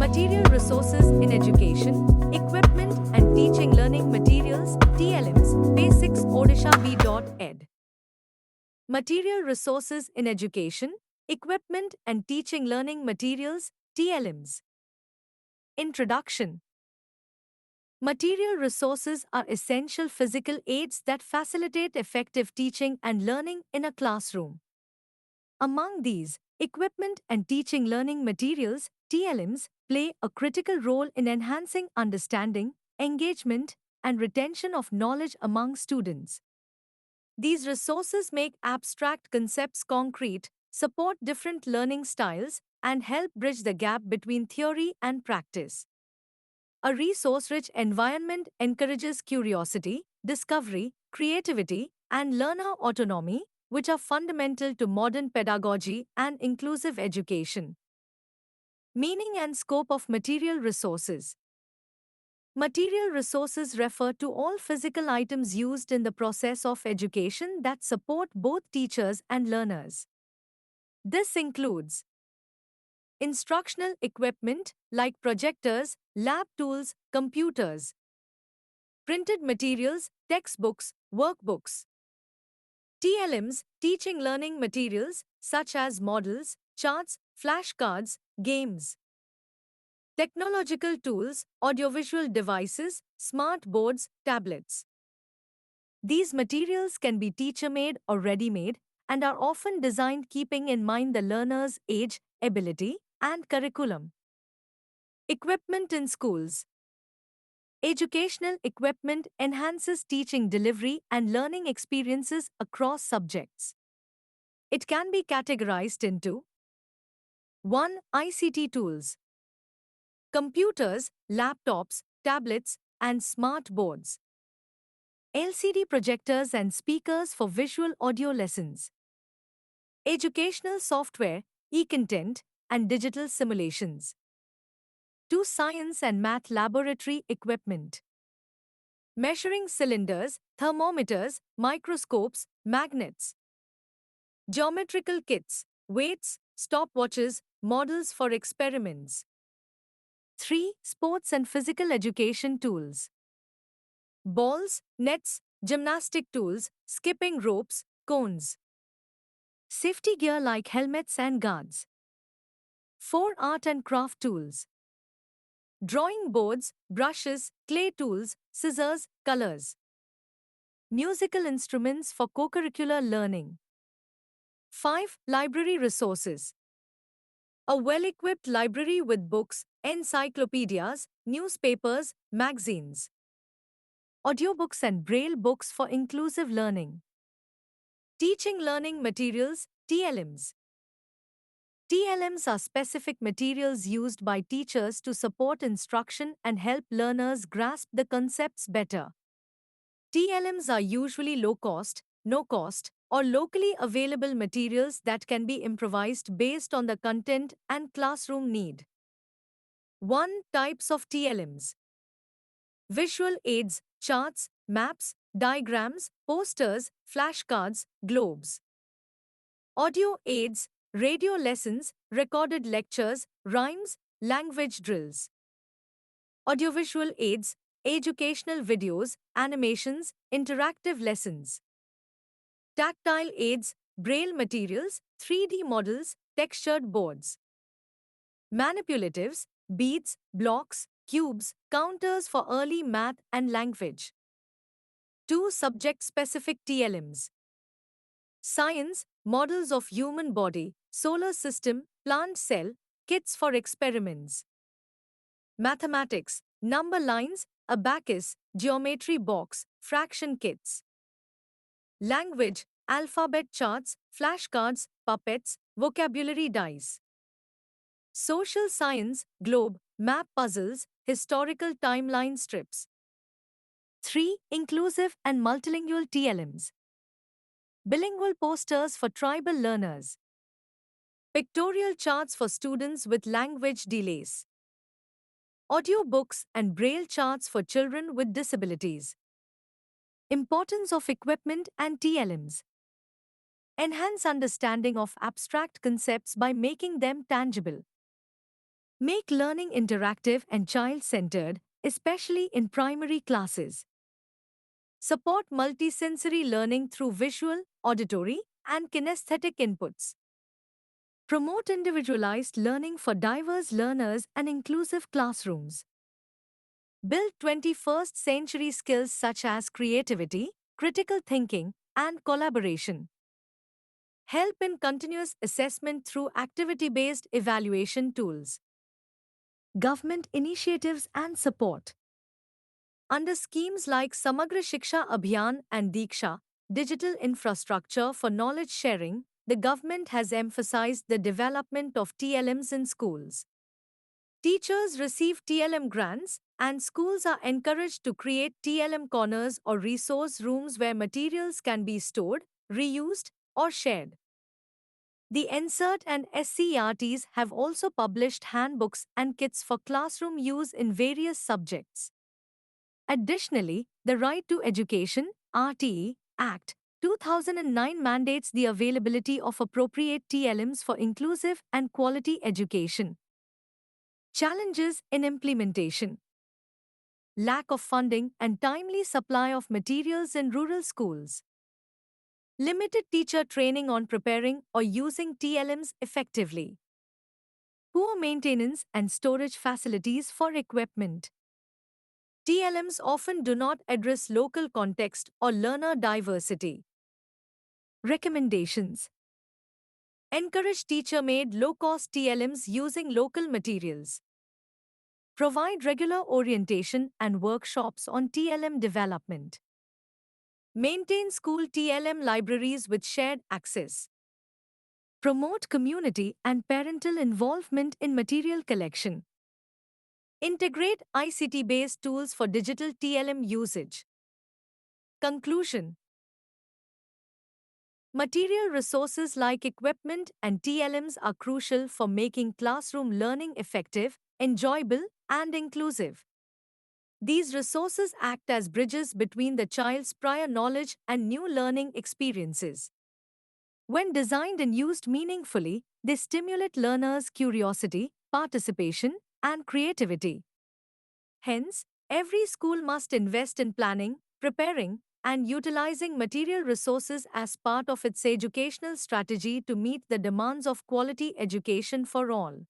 Material Resources in Education, Equipment and Teaching Learning Materials, TLMs, Basics Odisha B.Ed. Material Resources in Education, Equipment and Teaching Learning Materials, TLMs. Introduction. Material resources are essential physical aids that facilitate effective teaching and learning in a classroom. Among these, equipment and teaching learning materials, TLMs, play a critical role in enhancing understanding, engagement, and retention of knowledge among students. These resources make abstract concepts concrete, support different learning styles, and help bridge the gap between theory and practice. A resource rich environment encourages curiosity, discovery, creativity, and learner autonomy, which are fundamental to modern pedagogy and inclusive education. Meaning and scope of material resources. Material resources refer to all physical items used in the process of education that support both teachers and learners. This includes instructional equipment like projectors, lab tools, computers, printed materials, textbooks, workbooks. TLMs, teaching learning materials such as models, charts, flashcards, games. Technological tools, audiovisual devices, smart boards, tablets. These materials can be teacher-made or ready-made and are often designed keeping in mind the learner's age, ability, and curriculum. Equipment in schools. Educational equipment enhances teaching delivery and learning experiences across subjects. It can be categorized into 1. ICT tools. Computers, laptops, tablets, and smart boards. LCD projectors and speakers for visual audio lessons. Educational software, e-content, and digital simulations. 2. Science and math laboratory equipment. Measuring cylinders, thermometers, microscopes, magnets. Geometrical kits, weights, stopwatches, models for experiments. 3. Sports and physical education tools. Balls, nets, gymnastic tools, skipping ropes, cones. Safety gear like helmets and guards. 4. Art and craft tools. Drawing boards, brushes, clay tools, scissors, colors. Musical instruments for co-curricular learning. 5. Library resources. A well-equipped library with books, encyclopedias, newspapers, magazines. Audiobooks and braille books for inclusive learning. Teaching learning materials, TLMs. TLMs are specific materials used by teachers to support instruction and help learners grasp the concepts better. TLMs are usually low cost, no cost, or locally available materials that can be improvised based on the content and classroom need. 1. Types of TLMs. Visual aids, charts, maps, diagrams, posters, flashcards, globes. Audio aids, radio lessons, recorded lectures, rhymes, language drills. Audiovisual aids, educational videos, animations, interactive lessons. Tactile aids, braille materials, 3D models, textured boards. Manipulatives, beads, blocks, cubes, counters for early math and language. 2. Subject-specific TLMs. Science, models of human body, solar system, plant cell, kits for experiments. Mathematics, number lines, abacus, geometry box, fraction kits. Language, alphabet charts, flashcards, puppets, vocabulary dice. Social science, globe, map puzzles, historical timeline strips. 3. Inclusive and multilingual TLMs. Bilingual posters for tribal learners. Pictorial charts for students with language delays. Audiobooks and braille charts for children with disabilities. Importance of equipment and TLMs. Enhance understanding of abstract concepts by making them tangible. Make learning interactive and child-centered, especially in primary classes. Support multisensory learning through visual, auditory, and kinesthetic inputs. Promote individualized learning for diverse learners and inclusive classrooms. Build 21st century skills such as creativity, critical thinking, and collaboration. Help in continuous assessment through activity-based evaluation tools. Government initiatives and support. Under schemes like Samagra Shiksha Abhiyan and Diksha, digital infrastructure for knowledge sharing, the government has emphasized the development of TLMs in schools. Teachers receive TLM grants, and schools are encouraged to create TLM corners or resource rooms where materials can be stored, reused, or shared. The NCERT and SCERTs have also published handbooks and kits for classroom use in various subjects. Additionally, the Right to Education (RTE) Act 2009 mandates the availability of appropriate TLMs for inclusive and quality education. Challenges in implementation. Lack of funding and timely supply of materials in rural schools. Limited teacher training on preparing or using TLMs effectively. Poor maintenance and storage facilities for equipment. TLMs often do not address local context or learner diversity. Recommendations. Encourage teacher-made low-cost TLMs using local materials. Provide regular orientation and workshops on TLM development. Maintain school TLM libraries with shared access. Promote community and parental involvement in material collection. Integrate ICT-based tools for digital TLM usage. Conclusion. Material resources like equipment and TLMs are crucial for making classroom learning effective, enjoyable, and inclusive. These resources act as bridges between the child's prior knowledge and new learning experiences. When designed and used meaningfully, they stimulate learners' curiosity, participation, and creativity. Hence, every school must invest in planning, preparing, and utilizing material resources as part of its educational strategy to meet the demands of quality education for all.